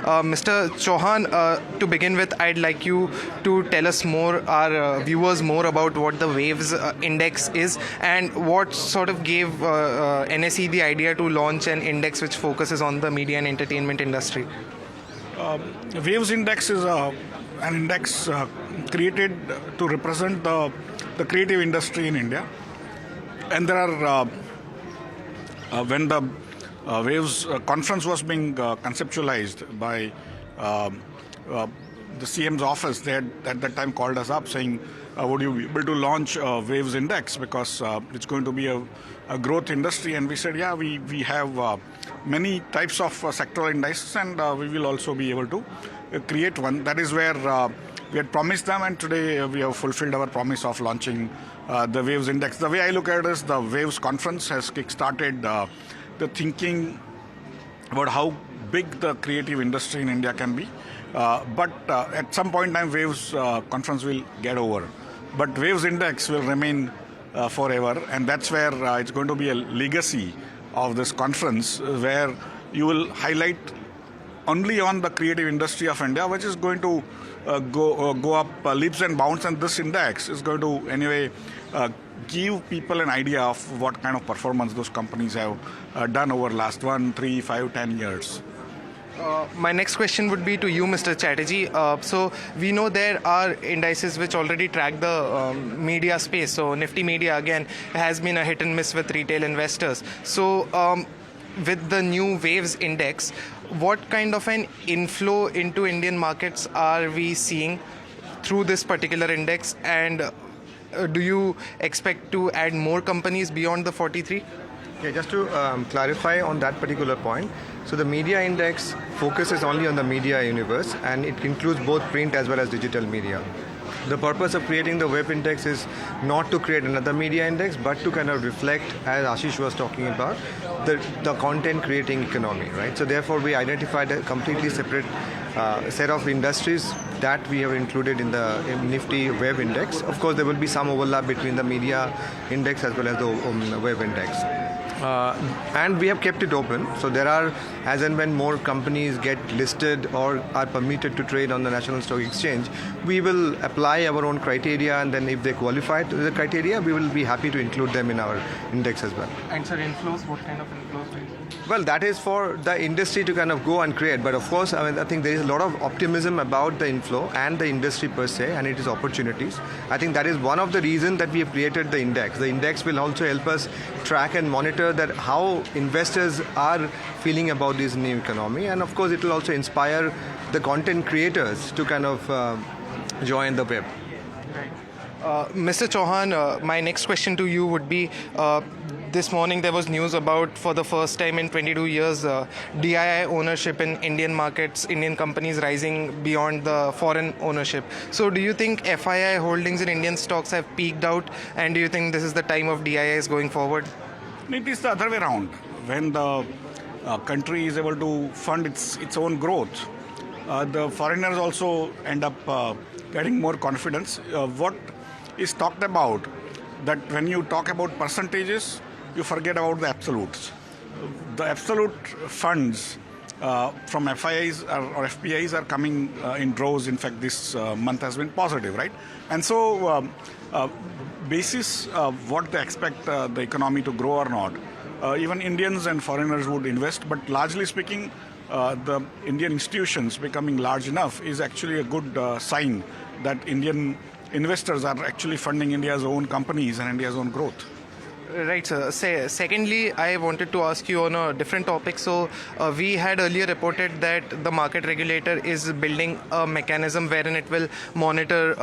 Mr. Chouhan, to begin with, I'd like you to tell us more, our viewers more about what the Waves Index is and what sort of gave NSE the idea to launch an index which focuses on the media and entertainment industry. Waves Index is an index created to represent the creative industry in India. And there are, when the Waves conference was being conceptualized by the CM's office, they had at that time called us up saying, would you be able to launch a Waves Index because it's going to be a growth industry? And we said, yeah, we have many types of sectoral indices, and we will also be able to create one. That is where we had promised them, and today we have fulfilled our promise of launching the Waves Index. The way I look at it is the Waves conference has kick-started the thinking about how big the creative industry in India can be. But at some point in time, Waves conference will get over. But Waves Index will remain forever, and that's where it's going to be a legacy of this conference, where you will highlight only on the creative industry of India, which is going to go up leaps and bounds, and this index is going to anyway give people an idea of what kind of performance those companies have done over the last 1, 3, 5, 10 years. My next question would be to you, Mr. Chatterjee. So we know there are indices which already track the media space. So Nifty Media, again, has been a hit and miss with retail investors. So with the new Waves Index, what kind of an inflow into Indian markets are we seeing through this particular index? And do you expect to add more companies beyond the 43? Okay, just to clarify on that particular point, so the media index focuses only on the media universe, and it includes both print as well as digital media. The purpose of creating the web index is not to create another media index, but to kind of reflect, as Ashish was talking about, the content creating economy, right? So therefore we identified a completely separate set of industries that we have included in the Nifty Web Index. Of course, there will be some overlap between the media index as well as the web index. And we have kept it open. So there are, as and when more companies get listed or are permitted to trade on the National Stock Exchange, we will apply our own criteria, and then if they qualify to the criteria, we will be happy to include them in our index as well. And sir, inflows, what kind of inflows do you see? Well, that is for the industry to kind of go and create. But of course, I think there is a lot of optimism about the inflow and the industry per se, and it is opportunities. I think that is one of the reasons that we have created the index. The index will also help us track and monitor that how investors are feeling about this new economy, and of course it will also inspire the content creators to kind of join the web. Mr. Chouhan, my next question to you would be, this morning there was news about, for the first time in 22 years, DII ownership in Indian markets, Indian companies rising beyond the foreign ownership. So do you think FII holdings in Indian stocks have peaked out, and do you think this is the time of DIIs going forward? It is the other way around. When the country is able to fund its own growth, the foreigners also end up getting more confidence. What is talked about, that when you talk about percentages, you forget about the absolutes. The absolute funds from FIIs or FPIs are coming in droves. In fact, this month has been positive, right? And so, basis what they expect the economy to grow or not, even Indians and foreigners would invest. But largely speaking, the Indian institutions becoming large enough is actually a good sign that Indian investors are actually funding India's own companies and India's own growth. Right, sir. Secondly, I wanted to ask you on a different topic. So, we had earlier reported that the market regulator is building a mechanism wherein it will monitor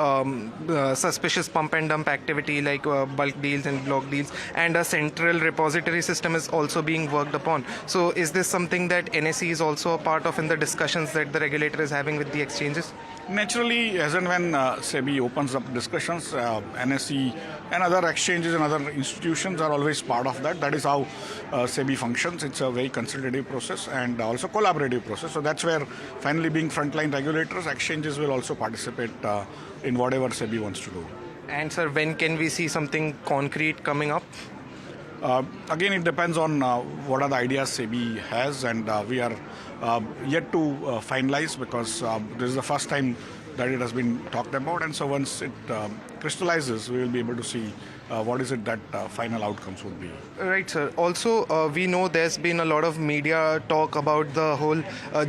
suspicious pump and dump activity like bulk deals and block deals, and a central repository system is also being worked upon. So, is this something that NSE is also a part of in the discussions that the regulator is having with the exchanges? Naturally, as and when SEBI opens up discussions, NSE and other exchanges and other institutions are always part of that. That is how SEBI functions. It's a very consultative process and also collaborative process. So that's where, finally being frontline regulators, exchanges will also participate in whatever SEBI wants to do. And sir, when can we see something concrete coming up? Again, it depends on what are the ideas SEBI has, and we are yet to finalize, because this is the first time that it has been talked about, and so once it crystallizes, we will be able to see what is it that final outcomes would be. Right, sir. Also, we know there's been a lot of media talk about the whole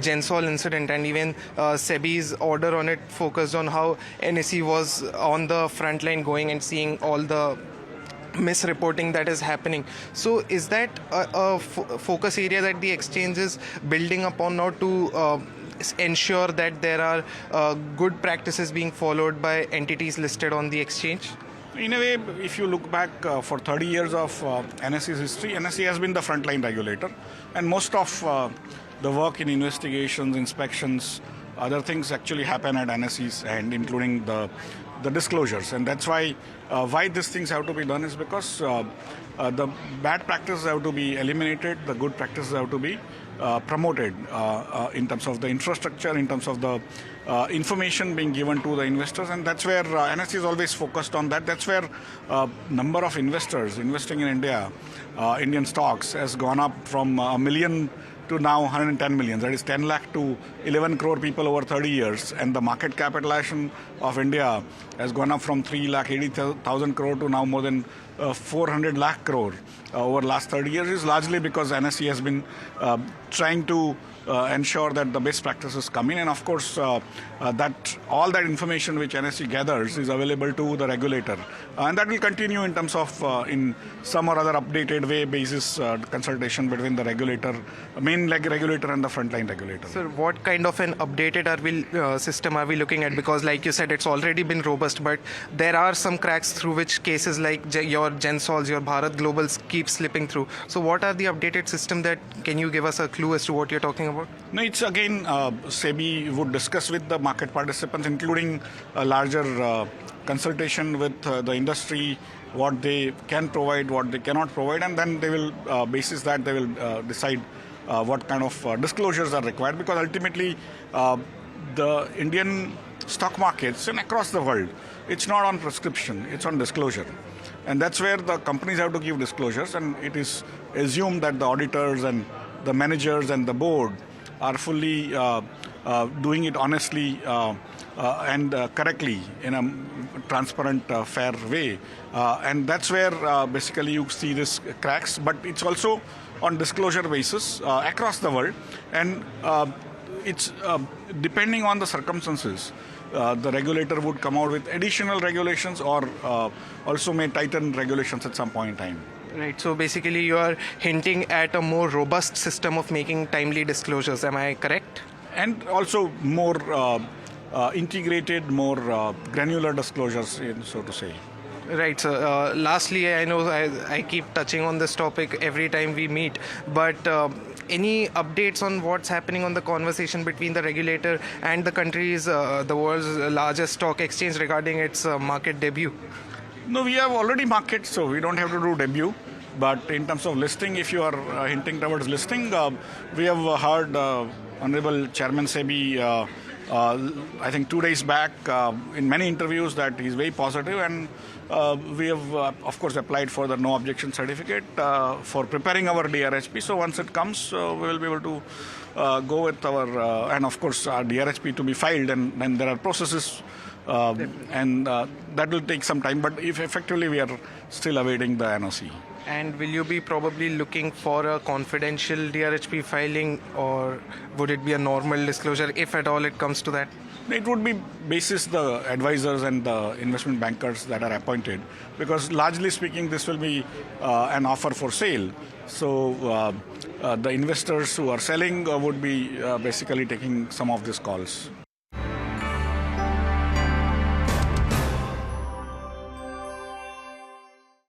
Gensol incident, and even SEBI's order on it focused on how NSE was on the front line going and seeing all the misreporting that is happening. So is that a focus area that the exchange is building upon now to ensure that there are good practices being followed by entities listed on the exchange? In a way, if you look back for 30 years of NSE's history, NSE has been the frontline regulator, and most of the work in investigations, inspections, other things actually happen at NSE's end, including the disclosures. And that's why these things have to be done is because the bad practices have to be eliminated, the good practices have to be promoted in terms of the infrastructure, in terms of the information being given to the investors, and that's where NSE is always focused on that. That's where number of investors investing in India, Indian stocks, has gone up from 1 million to now 110 million. That is 10 lakh to 11 crore people over 30 years. And the market capitalization of India has gone up from 3,80,000 crore to now more than 400 lakh crore over last 30 years. Is largely because NSE has been trying to ensure that the best practices come in, and of course that all that information which NSE gathers is available to the regulator, and that will continue in terms of in some or other updated way basis consultation between the regulator, main regulator and the frontline regulator. Sir, what kind of an updated system are we looking at? Because like you said, it's already been robust, but there are some cracks through which cases like your Gensols, your Bharat Globals keep slipping through. So what are the updated system that, can you give us a clue as to what you're talking about? No, it's again SEBI would discuss with the market participants, including a larger consultation with the industry, what they can provide, what they cannot provide, and then they will, basis that, they will decide what kind of disclosures are required, because ultimately the Indian stock markets and across the world, it's not on prescription, it's on disclosure. And that's where the companies have to give disclosures, and it is assumed that the auditors and the managers and the board are fully doing it honestly and correctly in a transparent, fair way. And that's where basically you see this cracks, but it's also on disclosure basis across the world. And it's depending on the circumstances, the regulator would come out with additional regulations or also may tighten regulations at some point in time. Right, so basically you are hinting at a more robust system of making timely disclosures, am I correct? And also more integrated, more granular disclosures, so to say. Right, so lastly, I know I keep touching on this topic every time we meet, but any updates on what's happening on the conversation between the regulator and the country's, the world's largest stock exchange regarding its market debut? No, we have already market, so we don't have to do debut. But in terms of listing, if you are hinting towards listing, we have heard Honorable Chairman SEBI, I think 2 days back, in many interviews, that he's very positive, and we have, of course, applied for the no objection certificate for preparing our DRHP. So once it comes, we will be able to go with our, and of course, our DRHP to be filed, and then there are processes. And that will take some time, but if effectively we are still awaiting the NOC. And will you be probably looking for a confidential DRHP filing, or would it be a normal disclosure, if at all it comes to that? It would be basis the advisors and the investment bankers that are appointed, because largely speaking this will be an offer for sale. So the investors who are selling would be basically taking some of these calls.